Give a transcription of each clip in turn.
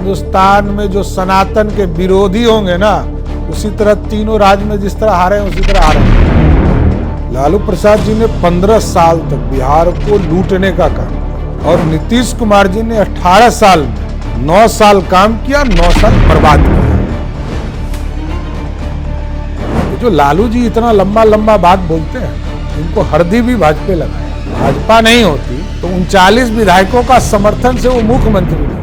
हिंदुस्तान में जो सनातन के विरोधी होंगे ना, उसी तरह तीनों राज्य में जिस तरह हारे हैं उसी तरह हारे हैं। लालू प्रसाद जी ने 15 साल तक बिहार को लूटने का काम किया और नीतीश कुमार जी ने 18 साल में 9 साल काम किया, 9 साल बर्बाद किया। जो लालू जी इतना लंबा लंबा बात बोलते हैं, इनको हरदी भी भाजपा लगाया। भाजपा नहीं होती तो 39 विधायकों का समर्थन से वो मुख्यमंत्री नहीं।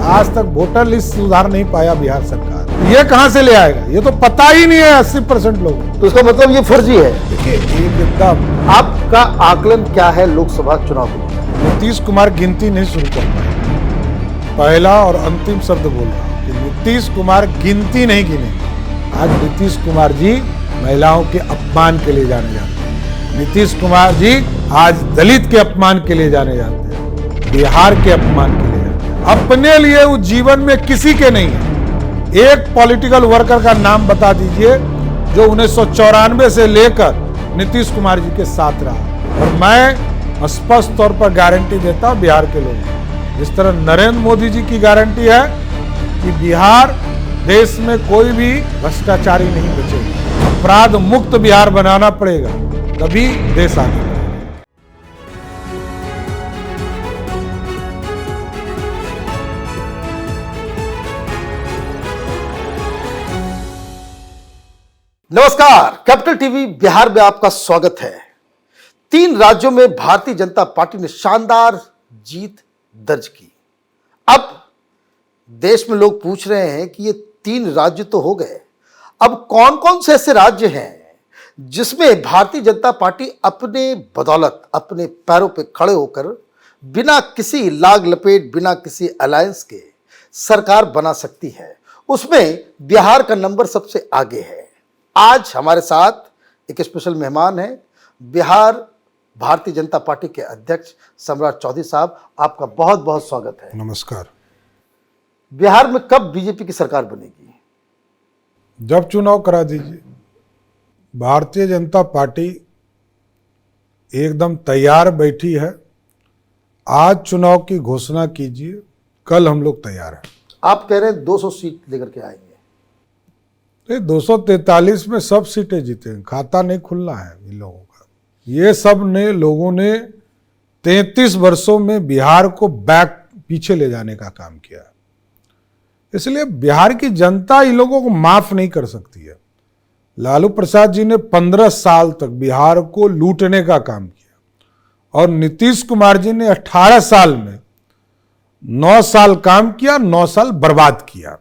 आज तक वोटर लिस्ट सुधार नहीं पाया बिहार सरकार। ये कहां से ले आएगा? ये तो पता ही नहीं है 80% लोग। तो इसका मतलब ये फर्जी है। देखिए, एकदम आपका आकलन क्या है लोकसभा चुनाव को? नीतीश कुमार गिनती नहीं शुरू कर पाए। पहला और अंतिम शब्द बोल रहा हूं कि नीतीश कुमार गिनती नहीं गिनेंगे। आज नीतीश कुमार जी महिलाओं के अपमान के लिए जाने जाते हैं। नीतीश कुमार जी आज दलित के अपमान के लिए जाने जाते हैं, बिहार के अपमान के लिए जाते हैं। अपने लिए उस जीवन में किसी के नहीं है। एक पॉलिटिकल वर्कर का नाम बता दीजिए जो 1994 से लेकर नीतीश कुमार जी के साथ रहा। और मैं स्पष्ट तौर पर गारंटी देता हूं बिहार के लोग, जिस तरह नरेंद्र मोदी जी की गारंटी है कि बिहार देश में कोई भी भ्रष्टाचारी नहीं बचेगा। अपराध मुक्त बिहार बनाना पड़ेगा, तभी देश आगे बढ़ेगा। नमस्कार, कैपिटल टीवी बिहार में आपका स्वागत है। 3 राज्यों में भारतीय जनता पार्टी ने शानदार जीत दर्ज की। अब देश में लोग पूछ रहे हैं कि ये 3 राज्य तो हो गए, अब कौन कौन से ऐसे राज्य हैं जिसमें भारतीय जनता पार्टी अपने बदौलत अपने पैरों पे खड़े होकर बिना किसी लाग लपेट, बिना किसी अलायंस के सरकार बना सकती है। उसमें बिहार का नंबर सबसे आगे है। आज हमारे साथ एक स्पेशल मेहमान है, बिहार भारतीय जनता पार्टी के अध्यक्ष सम्राट चौधरी साहब। आपका बहुत बहुत स्वागत है। नमस्कार। बिहार में कब बीजेपी की सरकार बनेगी? जब चुनाव करा दीजिए। भारतीय जनता पार्टी एकदम तैयार बैठी है। आज चुनाव की घोषणा कीजिए, कल हम लोग तैयार हैं। आप कह रहे हैं 200 सीट लेकर के आएंगे। 243 में सब सीटें जीते, खाता नहीं खुलना है इन लोगों का। ये सब ने लोगों ने 33 वर्षों में बिहार को पीछे ले जाने का काम किया, इसलिए बिहार की जनता इन लोगों को माफ नहीं कर सकती है। लालू प्रसाद जी ने 15 साल तक बिहार को लूटने का काम किया और नीतीश कुमार जी ने 18 साल में 9 साल काम किया, 9 साल बर्बाद किया।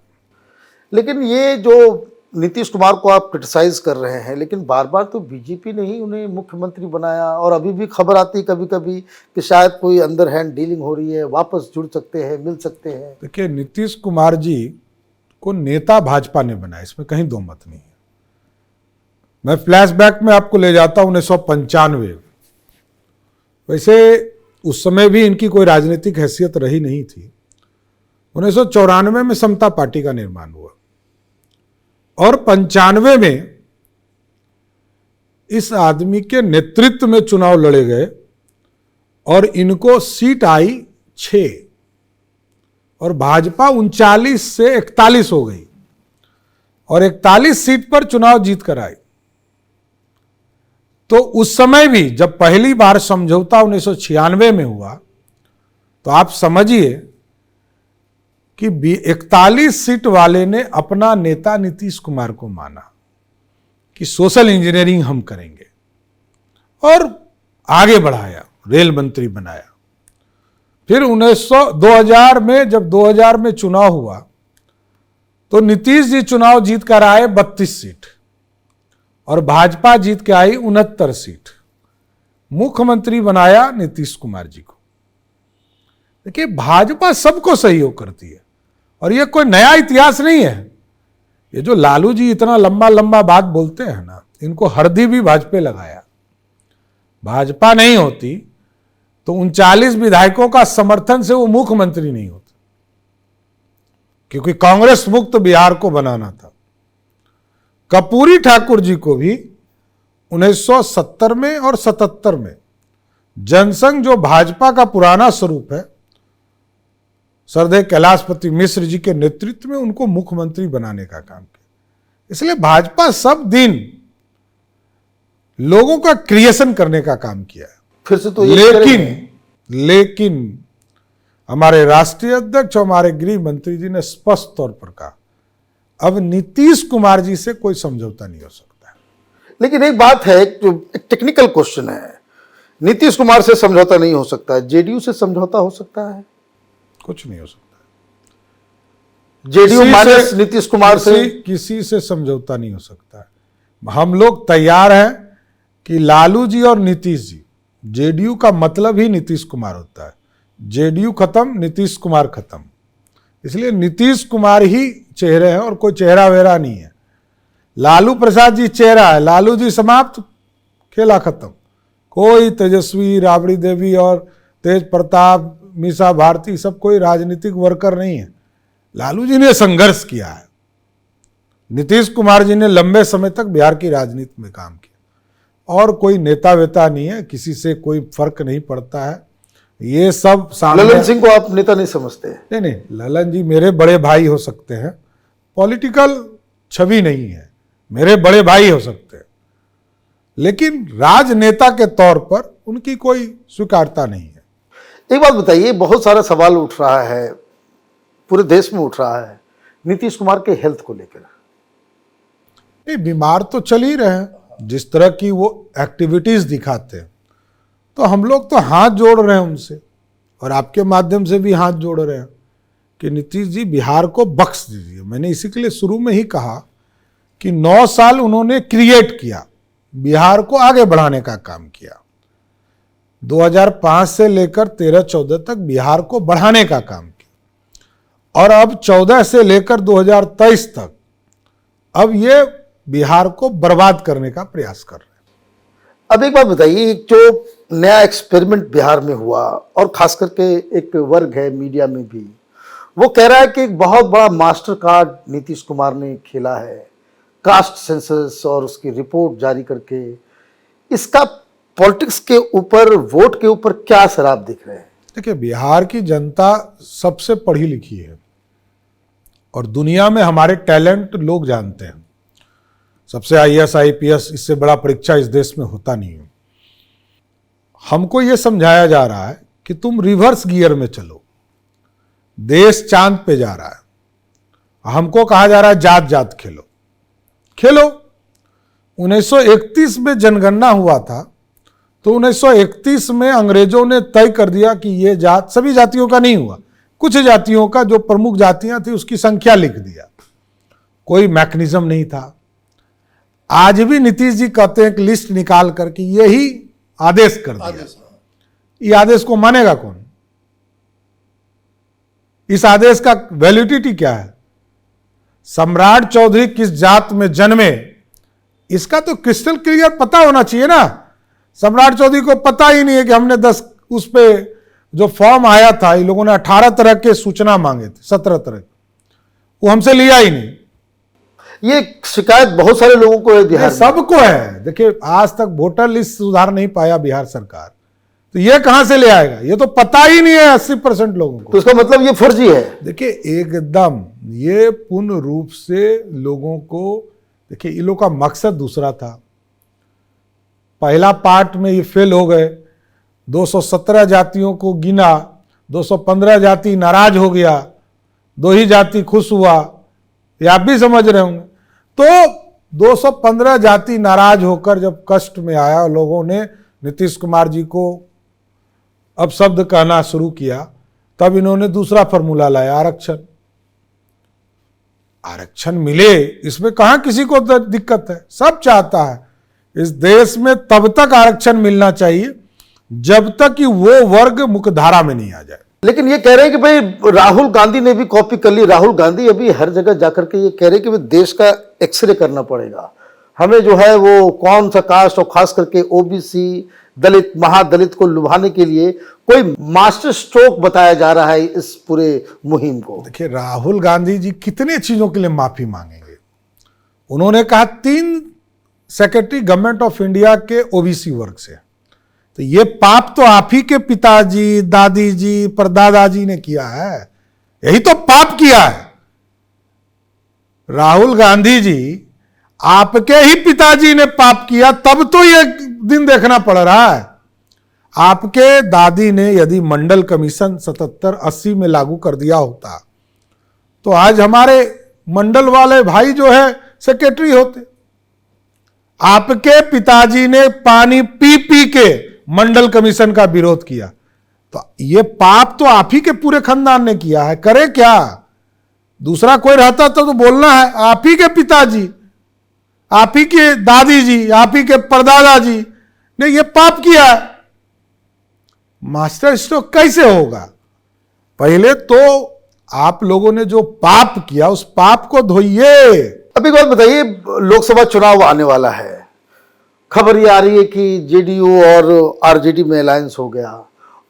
लेकिन ये जो नीतीश कुमार को आप क्रिटिसाइज कर रहे हैं, लेकिन बार बार तो बीजेपी ने ही उन्हें मुख्यमंत्री बनाया और अभी भी खबर आती है कभी कभी कि शायद कोई अंदर हैंड डीलिंग हो रही है, वापस जुड़ सकते हैं, मिल सकते हैं। देखिए, नीतीश कुमार जी को नेता भाजपा ने बनाया, इसमें कहीं दो मत नहीं है। मैं फ्लैशबैक में आपको ले जाता हूं 1995। वैसे उस समय भी इनकी कोई राजनीतिक हैसियत रही नहीं थी। 1994 में समता पार्टी का निर्माण हुआ और 95 में इस आदमी के नेतृत्व में चुनाव लड़े गए और इनको सीट आई 6 और भाजपा 39 से 41 हो गई और 41 सीट पर चुनाव जीत कर आई। तो उस समय भी जब पहली बार समझौता 1996 में हुआ, तो आप समझिए कि 41 सीट वाले ने अपना नेता नीतीश कुमार को माना कि सोशल इंजीनियरिंग हम करेंगे और आगे बढ़ाया, रेल मंत्री बनाया। फिर 2000 में जब 2000 में चुनाव हुआ तो नीतीश जी चुनाव जीत कर आए 32 सीट और भाजपा जीत के आई 69 सीट। मुख्यमंत्री बनाया नीतीश कुमार जी को। देखिए, भाजपा सबको सहयोग करती है और ये कोई नया इतिहास नहीं है। ये जो लालू जी इतना लंबा लंबा बात बोलते हैं ना, इनको हरदी भी भाजपा लगाया। भाजपा नहीं होती तो 39 विधायकों का समर्थन से वो मुख्यमंत्री नहीं होते, क्योंकि कांग्रेस मुक्त बिहार को बनाना था। कर्पूरी ठाकुर जी को भी 1970 में और 77 में जनसंघ जो भाजपा का पुराना स्वरूप है श्रद्धेय कैलाशपति मिश्र जी के नेतृत्व में उनको मुख्यमंत्री बनाने का काम किया। इसलिए भाजपा सब दिन लोगों का क्रिएशन करने का काम किया है। फिर से तो ये लेकिन हमारे राष्ट्रीय अध्यक्ष और हमारे गृह मंत्री जी ने स्पष्ट तौर पर कहा, अब नीतीश कुमार जी से कोई समझौता नहीं हो सकता है। लेकिन एक बात है, एक टेक्निकल क्वेश्चन है, नीतीश कुमार से समझौता नहीं हो सकता, जेडीयू से समझौता हो सकता है? कुछ नहीं हो सकता। जेडीयू माइनस नीतीश कुमार से किसी से समझौता नहीं हो सकता है। हम लोग तैयार हैं कि लालू जी और नीतीश जी, जेडीयू का मतलब ही नीतीश कुमार होता है, जेडीयू खत्म नीतीश कुमार खत्म, इसलिए नीतीश कुमार ही चेहरे हैं और कोई चेहरा वेहरा नहीं है। लालू प्रसाद जी चेहरा है, लालू जी समाप्त, खेला खत्म। कोई तेजस्वी, राबड़ी देवी और तेज प्रताप, मीसा भारती सब कोई राजनीतिक वर्कर नहीं है। लालू जी ने संघर्ष किया है, नीतीश कुमार जी ने लंबे समय तक बिहार की राजनीति में काम किया, और कोई नेता वेता नहीं है, किसी से कोई फर्क नहीं पड़ता है। ये सब ललन सिंह को आप नेता नहीं समझते? नहीं, ललन जी मेरे बड़े भाई हो सकते हैं, पॉलिटिकल छवि नहीं है, मेरे बड़े भाई हो सकते हैं, लेकिन राजनेता के तौर पर उनकी कोई स्वीकारता नहीं है। एक बात बताइए, बहुत सारा सवाल उठ रहा है, पूरे देश में उठ रहा है नीतीश कुमार के हेल्थ को लेकर। नहीं, बीमार तो चल ही रहे हैं, जिस तरह की वो एक्टिविटीज दिखाते हैं, तो हम लोग तो हाथ जोड़ रहे हैं उनसे, और आपके माध्यम से भी हाथ जोड़ रहे हैं कि नीतीश जी बिहार को बख्श दीजिए। मैंने इसी के लिए शुरू में ही कहा कि 9 साल उन्होंने क्रिएट किया, बिहार को आगे बढ़ाने का काम किया। 2005 से लेकर 13-14 तक बिहार को बढ़ाने का काम किया, और अब 14 से लेकर 2023 तक अब ये बिहार को बर्बाद करने का प्रयास कर रहे हैं। अब एक बात बताइए, जो नया एक्सपेरिमेंट बिहार में हुआ, और खास करके एक वर्ग है मीडिया में भी, वो कह रहा है कि एक बहुत बड़ा मास्टर कार्ड नीतीश कुमार ने खेला है, कास्ट सेंसस और उसकी रिपोर्ट जारी करके। इसका पॉलिटिक्स के ऊपर, वोट के ऊपर क्या असर आप दिख रहे हैं? देखिए, बिहार की जनता सबसे पढ़ी लिखी है, और दुनिया में हमारे टैलेंट लोग जानते हैं। सबसे IAS IPS इससे बड़ा परीक्षा इस देश में होता नहीं है। हमको ये समझाया जा रहा है कि तुम रिवर्स गियर में चलो, देश चांद पे जा रहा है। हमको कहा जा रहा है जात जात खेलो, खेलो। 1931 में जनगणना हुआ था, तो 1931 में अंग्रेजों ने तय कर दिया कि ये जात, सभी जातियों का नहीं हुआ, कुछ जातियों का, जो प्रमुख जातियां थी उसकी संख्या लिख दिया, कोई मैकेनिज्म नहीं था। आज भी नीतीश जी कहते हैं कि लिस्ट निकाल करके यही आदेश कर दिया। ये आदेश को मानेगा कौन? इस आदेश का वैलिडिटी क्या है? सम्राट चौधरी किस जात में जन्मे, इसका तो क्रिस्टल क्लियर पता होना चाहिए ना। सम्राट चौधरी को पता ही नहीं है कि हमने 10 उस पे जो फॉर्म आया था, इन लोगों ने 18 तरह के सूचना मांगे थे, 17 तरह, वो हमसे लिया ही नहीं। ये शिकायत बहुत सारे लोगों को है बिहार में। सबको है। देखिए, आज तक वोटर लिस्ट सुधार नहीं पाया बिहार सरकार, तो ये कहां से ले आएगा? ये तो पता ही नहीं है 80% लोगों को। तो इसका मतलब ये फर्जी है। देखिए, एकदम ये पूर्ण रूप से लोगों को, देखिए इन लोगों का मकसद दूसरा था। पहला पार्ट में ये फेल हो गए, 217 जातियों को गिना, 215 जाति नाराज हो गया, 2 ही जाति खुश हुआ, ये आप भी समझ रहे होंगे। तो 215 जाति नाराज होकर जब कष्ट में आया, लोगों ने नीतीश कुमार जी को अब शब्द कहना शुरू किया, तब इन्होंने दूसरा फॉर्मूला लाया, आरक्षण। आरक्षण मिले, इसमें कहां किसी को दिक्कत है, सब चाहता है। इस देश में तब तक आरक्षण मिलना चाहिए जब तक कि वो वर्ग मुख्यधारा में नहीं आ जाए। लेकिन ये कह रहे हैं कि भाई राहुल गांधी ने भी कॉपी कर ली। राहुल गांधी अभी हर जगह जाकर के ये कह रहे हैं कि भाई देश का एक्सरे करना पड़ेगा, हमें जो है वो कौन सा कास्ट, और खास करके ओबीसी, दलित, महादलित को लुभाने के लिए कोई मास्टर स्ट्रोक बताया जा रहा है इस पूरे मुहिम को। देखिए, राहुल गांधी जी कितने चीजों के लिए माफी मांगेंगे। उन्होंने कहा 3 सेक्रेटरी गवर्नमेंट ऑफ इंडिया के ओबीसी वर्ग से, तो ये पाप तो आप ही के पिताजी, दादी जी, परदादा जी ने किया है। यही तो पाप किया है। राहुल गांधी जी, आपके ही पिताजी ने पाप किया, तब तो ये दिन देखना पड़ रहा है। आपके दादी ने यदि मंडल कमीशन 77-80 में लागू कर दिया होता तो आज हमारे मंडल वाले भाई जो है सेक्रेटरी होते। आपके पिताजी ने पानी पी पी के मंडल कमीशन का विरोध किया, तो ये पाप तो आप ही के पूरे खानदान ने किया है। करे क्या? दूसरा कोई रहता तो बोलना है आप ही के पिताजी, आप ही के दादी जी, आप ही के परदादा जी ने ये पाप किया है। मास्टर स्ट्रोक कैसे होगा? पहले तो आप लोगों ने जो पाप किया उस पाप को धोइए। अब एक बात बताइए, लोकसभा चुनाव आने वाला है, खबर ये आ रही है कि जेडीयू और आरजेडी में अलायंस हो गया,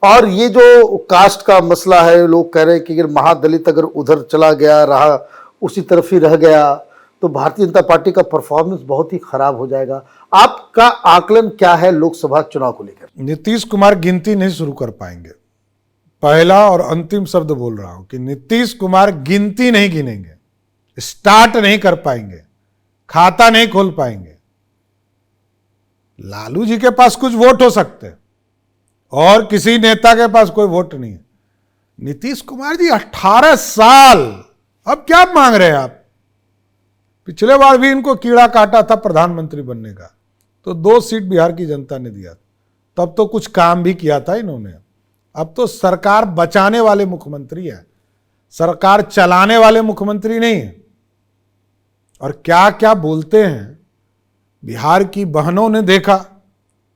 और ये जो कास्ट का मसला है, लोग कह रहे हैं कि अगर महादलित अगर उधर चला गया, रहा उसी तरफ ही रह गया, तो भारतीय जनता पार्टी का परफॉर्मेंस बहुत ही खराब हो जाएगा। आपका आकलन क्या है लोकसभा चुनाव को लेकर? नीतीश कुमार गिनती नहीं शुरू कर पाएंगे। पहला और अंतिम शब्द बोल रहा हूं कि नीतीश कुमार गिनती नहीं गिनेंगे, स्टार्ट नहीं कर पाएंगे, खाता नहीं खोल पाएंगे। लालू जी के पास कुछ वोट हो सकते हैं और किसी नेता के पास कोई वोट नहीं है। नीतीश कुमार जी 18 साल, अब क्या मांग रहे हैं आप? पिछले बार भी इनको कीड़ा काटा था प्रधानमंत्री बनने का, तो 2 सीट बिहार की जनता ने दिया, तब तो कुछ काम भी किया था इन्होंने। अब तो सरकार बचाने वाले मुख्यमंत्री हैं, सरकार चलाने वाले मुख्यमंत्री नहीं है। और क्या क्या बोलते हैं। बिहार की बहनों ने देखा,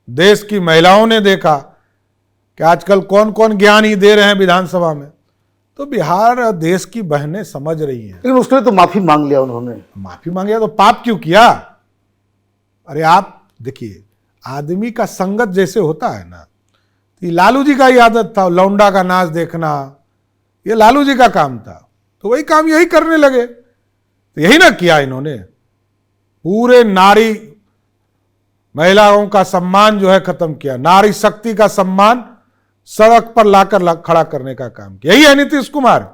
देश की महिलाओं ने देखा कि आजकल कौन कौन ज्ञान ही दे रहे हैं विधानसभा में। तो बिहार देश की बहनें समझ रही हैं। लेकिन उसके लिए तो माफी मांग लिया उन्होंने। माफी मांगे तो पाप क्यों किया? अरे आप देखिए, आदमी का संगत जैसे होता है ना, ये लालू जी का ही आदत था, लौंडा का नाच देखना, ये लालू जी का काम था, तो वही काम यही करने लगे। तो यही ना किया इन्होंने, पूरे नारी महिलाओं का सम्मान जो है खत्म किया, नारी शक्ति का सम्मान सड़क पर लाकर खड़ा करने का काम किया। यही है नीतीश कुमार।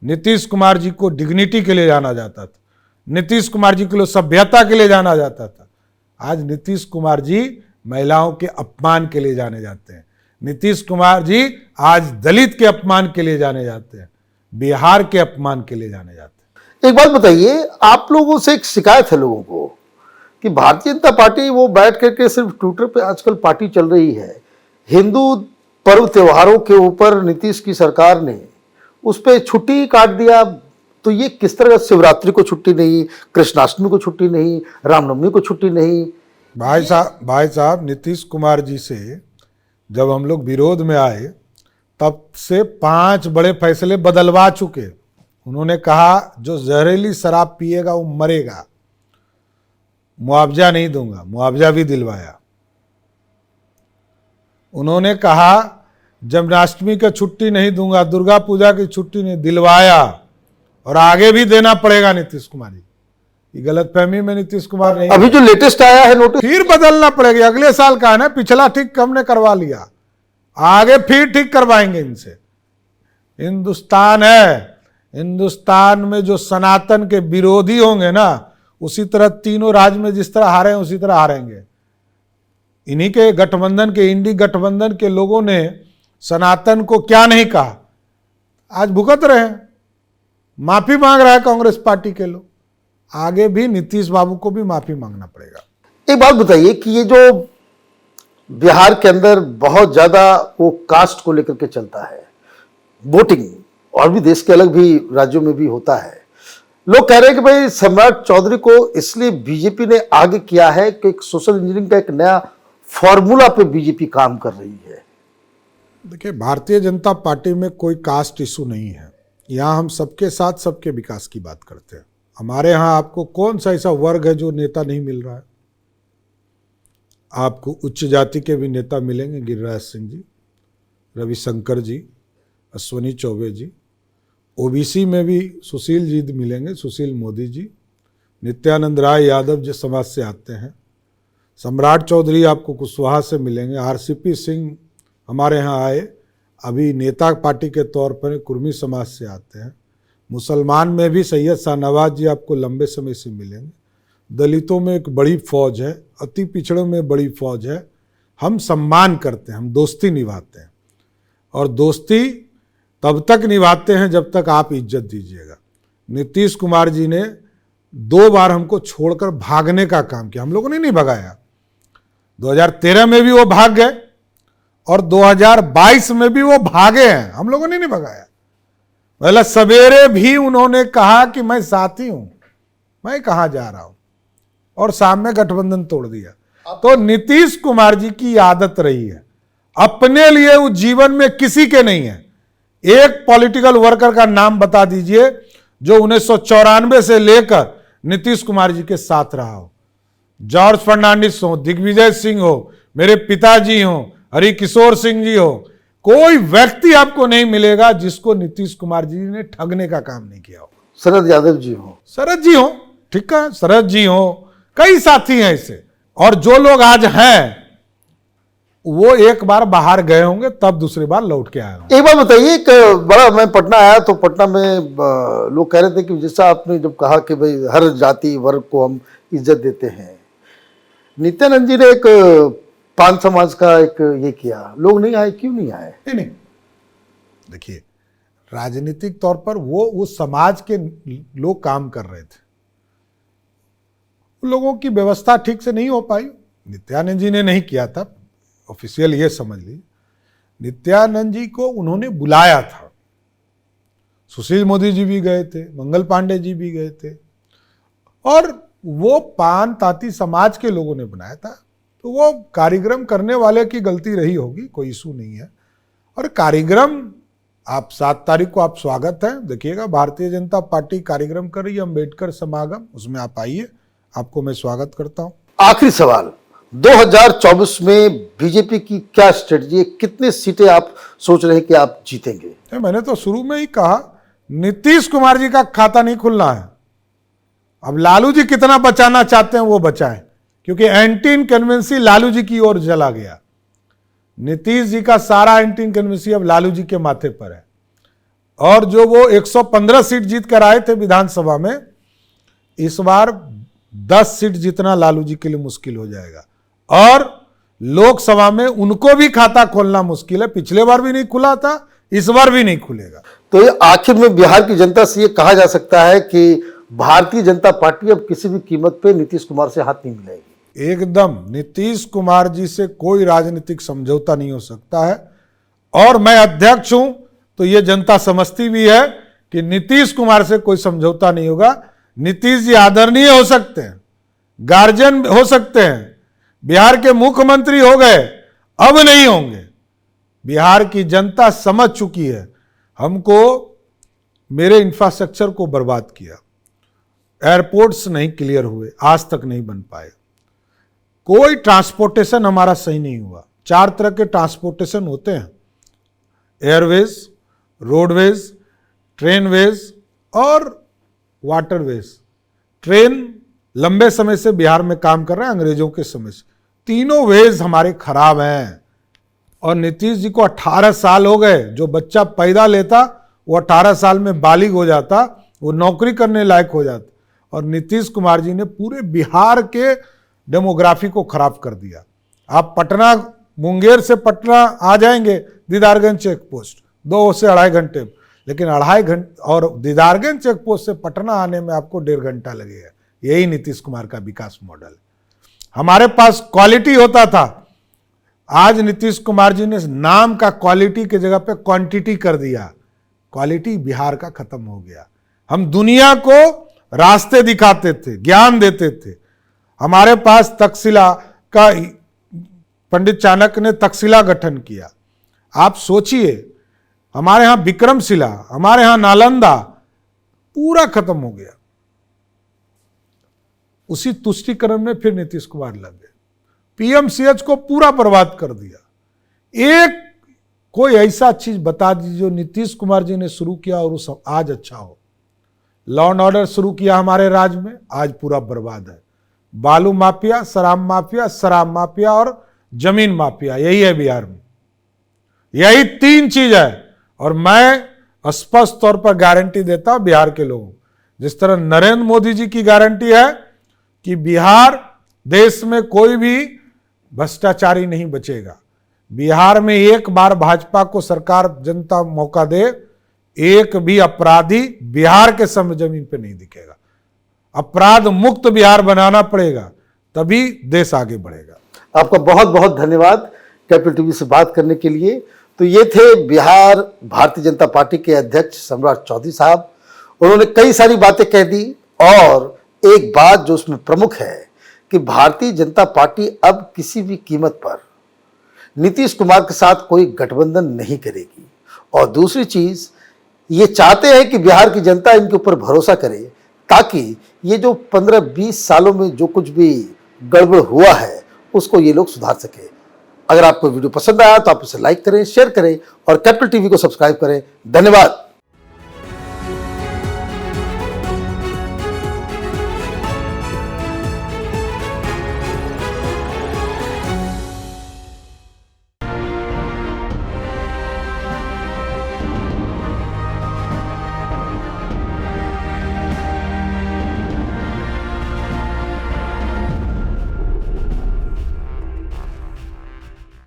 नीतीश कुमार जी को डिग्निटी के लिए जाना जाता था, नीतीश कुमार जी के लिए सभ्यता के लिए जाना जाता था। आज नीतीश कुमार जी महिलाओं के अपमान के लिए जाने जाते हैं। नीतीश कुमार जी आज दलित के अपमान के लिए जाने जाते हैं, बिहार के अपमान के लिए जाने जाते हैं। एक बात बताइए, आप लोगों से एक शिकायत है लोगों को कि भारतीय जनता पार्टी वो बैठ करके सिर्फ ट्विटर पे आजकल पार्टी चल रही है, हिंदू पर्व त्योहारों के ऊपर नीतीश की सरकार ने उस पर छुट्टी काट दिया। तो ये किस तरह? शिवरात्रि को छुट्टी नहीं, कृष्णाष्टमी को छुट्टी नहीं, रामनवमी को छुट्टी नहीं। भाई साहब नीतीश कुमार जी से जब हम लोग विरोध में आए तब से 5 बड़े फैसले बदलवा चुके। उन्होंने कहा जो जहरीली शराब पिएगा वो मरेगा, मुआवजा नहीं दूंगा, मुआवजा भी दिलवाया। उन्होंने कहा जन्माष्टमी की छुट्टी नहीं दूंगा, दुर्गा पूजा की छुट्टी नहीं, दिलवाया, और आगे भी देना पड़ेगा नीतीश कुमार जी। ये गलतफहमी में नीतीश कुमार नहीं। अभी जो लेटेस्ट आया है नोटिस, फिर बदलना पड़ेगा, अगले साल का है ना, पिछला ठीक हमने करवा लिया, आगे फिर ठीक करवाएंगे इनसे। हिंदुस्तान है, हिंदुस्तान में जो सनातन के विरोधी होंगे ना, उसी तरह तीनों राज्य में जिस तरह हारे हैं उसी तरह हारेंगे। इन्हीं के गठबंधन के, इंडी गठबंधन के लोगों ने सनातन को क्या नहीं कहा, आज भुगत रहे हैं, माफी मांग रहा है कांग्रेस पार्टी के लोग। आगे भी नीतीश बाबू को भी माफी मांगना पड़ेगा। एक बात बताइए कि ये जो बिहार के अंदर बहुत ज्यादा वो कास्ट को लेकर के चलता है, वोटिंग, और भी देश के अलग भी राज्यों में भी होता है, लोग कह रहे हैं कि भाई सम्राट चौधरी को इसलिए बीजेपी ने आगे किया है कि एक सोशल इंजीनियरिंग का एक नया फॉर्मूला पे बीजेपी काम कर रही है। देखिए, भारतीय जनता पार्टी में कोई कास्ट इशू नहीं है। यहाँ हम सबके साथ सबके विकास की बात करते हैं। हमारे यहाँ आपको कौन सा ऐसा वर्ग है जो नेता नहीं मिल रहा है? आपको उच्च जाति के भी नेता मिलेंगे, गिरिराज सिंह जी, रविशंकर जी, अश्वनी चौबे जी। ओबीसी में भी सुशील जी मिलेंगे, सुशील मोदी जी, नित्यानंद राय यादव जो समाज से आते हैं, सम्राट चौधरी आपको कुशवाहा से मिलेंगे, आरसीपी सिंह हमारे यहाँ आए, अभी नेता पार्टी के तौर पर कुर्मी समाज से आते हैं, मुसलमान में भी सैयद शाहनवाज जी आपको लंबे समय से मिलेंगे। दलितों में एक बड़ी फौज है, अति पिछड़ों में बड़ी फौज है। हम सम्मान करते हैं, हम दोस्ती निभाते हैं, और दोस्ती तब तक निभाते हैं जब तक आप इज्जत दीजिएगा। नीतीश कुमार जी ने 2 बार हमको छोड़कर भागने का काम किया, हम लोगों ने नहीं भगाया। 2013 में भी वो भाग गए और 2022 में भी वो भागे हैं, हम लोगों ने नहीं भगाया। पहले सवेरे भी उन्होंने कहा कि मैं साथी हूं, मैं कहां जा रहा हूं, और शाम में गठबंधन तोड़ दिया। तो नीतीश कुमार जी की आदत रही है, अपने लिए उस जीवन में किसी के नहीं है। एक पॉलिटिकल वर्कर का नाम बता दीजिए जो 1994 से लेकर नीतीश कुमार जी के साथ रहा हो। जॉर्ज फर्नांडिस हो, दिग्विजय सिंह हो, मेरे पिताजी हो, हरिकिशोर सिंह जी हो, कोई व्यक्ति आपको नहीं मिलेगा जिसको नीतीश कुमार जी ने ठगने का काम नहीं किया हो। शरद यादव जी हो, शरद जी हो, ठीक है, शरद जी हो, कई साथी हैं ऐसे। और जो लोग आज हैं वो एक बार बाहर गए होंगे तब दूसरी बार लौट के आए होंगे। एक बार बताइए, एक बड़ा, मैं पटना आया तो पटना में लोग कह रहे थे कि जैसा आपने जब कहा कि भाई हर जाति वर्ग को हम इज्जत देते हैं, नित्यानंद जी ने एक पान समाज का एक ये किया, लोग नहीं आए, क्यों नहीं आए? नहीं, देखिए, राजनीतिक तौर पर वो उस समाज के लोग काम कर रहे थे, लोगों की व्यवस्था ठीक से नहीं हो पाई। नित्यानंद जी ने नहीं किया था, ऑफिशियल ये समझ ली। नित्यानंद जी को उन्होंने बुलाया था, सुशील मोदी जी भी गए थे, मंगल पांडे जी भी गए थे, और वो पान ताती समाज के लोगों ने बनाया था। तो वो कार्यक्रम करने वाले की गलती रही होगी, कोई इशू नहीं है। और कार्यक्रम आप 7 तारीख को आप स्वागत है, देखिएगा, भारतीय जनता पार्टी कार्यक्रम कर रही है, अम्बेडकर समागम, उसमें आप आइए, आपको मैं स्वागत करता हूं। आखिरी सवाल, 2024 में बीजेपी की क्या स्ट्रेटजी है? कितने सीटें आप सोच रहे हैं कि आप जीतेंगे? मैंने तो शुरू में ही कहा, नीतीश कुमार जी का खाता नहीं खुलना है। अब लालू जी कितना बचाना चाहते हैं वो बचाएं, क्योंकि एंटी इनकन्वेंसी लालू जी की ओर चला गया। नीतीश जी का सारा एंटी इनकन्वेंसी अब लालू जी के माथे पर है। और जो वो 115 सीट जीत कर आए थे विधानसभा में, इस बार 10 सीट जीतना लालू जी के लिए मुश्किल हो जाएगा। और लोकसभा में उनको भी खाता खोलना मुश्किल है, पिछले बार भी नहीं खुला था, इस बार भी नहीं खुलेगा। तो ये आखिर में बिहार की जनता से ये कहा जा सकता है कि भारतीय जनता पार्टी अब किसी भी कीमत पे नीतीश कुमार से हाथ नहीं मिलाएगी? एकदम, नीतीश कुमार जी से कोई राजनीतिक समझौता नहीं हो सकता है। और मैं अध्यक्ष हूं तो ये जनता समझती भी है कि नीतीश कुमार से कोई समझौता नहीं होगा। नीतीश जी आदरणीय हो सकते हैं, गार्जियन हो सकते हैं, बिहार के मुख्यमंत्री हो गए, अब नहीं होंगे। बिहार की जनता समझ चुकी है, हमको मेरे इंफ्रास्ट्रक्चर को बर्बाद किया, एयरपोर्ट्स नहीं क्लियर हुए, आज तक नहीं बन पाए, कोई ट्रांसपोर्टेशन हमारा सही नहीं हुआ। 4 तरह के ट्रांसपोर्टेशन होते हैं, एयरवेज, रोडवेज, ट्रेनवेज और वाटरवेज। ट्रेन लंबे समय से बिहार में काम कर रहे हैं, अंग्रेजों के समय से। तीनों वेज हमारे खराब हैं। और नीतीश जी को 18 साल हो गए, जो बच्चा पैदा लेता वो 18 साल में बालिग हो जाता, वो नौकरी करने लायक हो जाता। और नीतीश कुमार जी ने पूरे बिहार के डेमोग्राफी को खराब कर दिया। आप पटना, मुंगेर से पटना आ जाएंगे दीदारगंज चेक पोस्ट 2 से 2.5 घंटे, लेकिन 2.5 घंटे, और दीदारगंज चेक पोस्ट से पटना आने में आपको 1.5 घंटा लगेगा। यही नीतीश कुमार का विकास मॉडल है। हमारे पास क्वालिटी होता था, आज नीतीश कुमार जी ने नाम का क्वालिटी की जगह पे क्वांटिटी कर दिया। क्वालिटी बिहार का खत्म हो गया। हम दुनिया को रास्ते दिखाते थे, ज्ञान देते थे। हमारे पास तक्षशिला का, पंडित चाणक्य ने तक्षशिला गठन किया। आप सोचिए, हमारे यहां विक्रमशिला, हमारे यहां नालंदा, पूरा खत्म हो गया। उसी तुष्टीकरण में फिर नीतीश कुमार लग गए, पीएमसीएच को पूरा बर्बाद कर दिया। एक कोई ऐसा चीज बता दीजिए जो नीतीश कुमार जी ने शुरू किया और उस आज अच्छा हो। लॉ एंड ऑर्डर शुरू किया हमारे राज्य में, आज पूरा बर्बाद है। बालू माफिया, शराब माफिया और जमीन माफिया, यही है बिहार में। यही 3 चीज है। और मैं स्पष्ट तौर पर गारंटी देता हूं बिहार के लोगों को। जिस तरह नरेंद्र मोदी जी की गारंटी है कि बिहार देश में कोई भी भ्रष्टाचारी नहीं बचेगा। बिहार में एक बार भाजपा को सरकार जनता मौका दे, एक भी अपराधी बिहार के जमीन पे नहीं दिखेगा। अपराध मुक्त बिहार बनाना पड़ेगा, तभी देश आगे बढ़ेगा। आपका बहुत बहुत धन्यवाद कैपिटल टीवी से बात करने के लिए। तो ये थे बिहार भारतीय जनता पार्टी के अध्यक्ष सम्राट चौधरी साहब। उन्होंने कई सारी बातें कह दी और एक बात जो उसमें प्रमुख है कि भारतीय जनता पार्टी अब किसी भी कीमत पर नीतीश कुमार के साथ कोई गठबंधन नहीं करेगी। और दूसरी चीज, ये चाहते हैं कि बिहार की जनता इनके ऊपर भरोसा करे ताकि ये जो 15-20 सालों में जो कुछ भी गड़बड़ हुआ है उसको ये लोग सुधार सके। अगर आपको वीडियो पसंद आया तो आप इसे लाइक करें, शेयर करें और कैपिटल टीवी को सब्सक्राइब करें। धन्यवाद।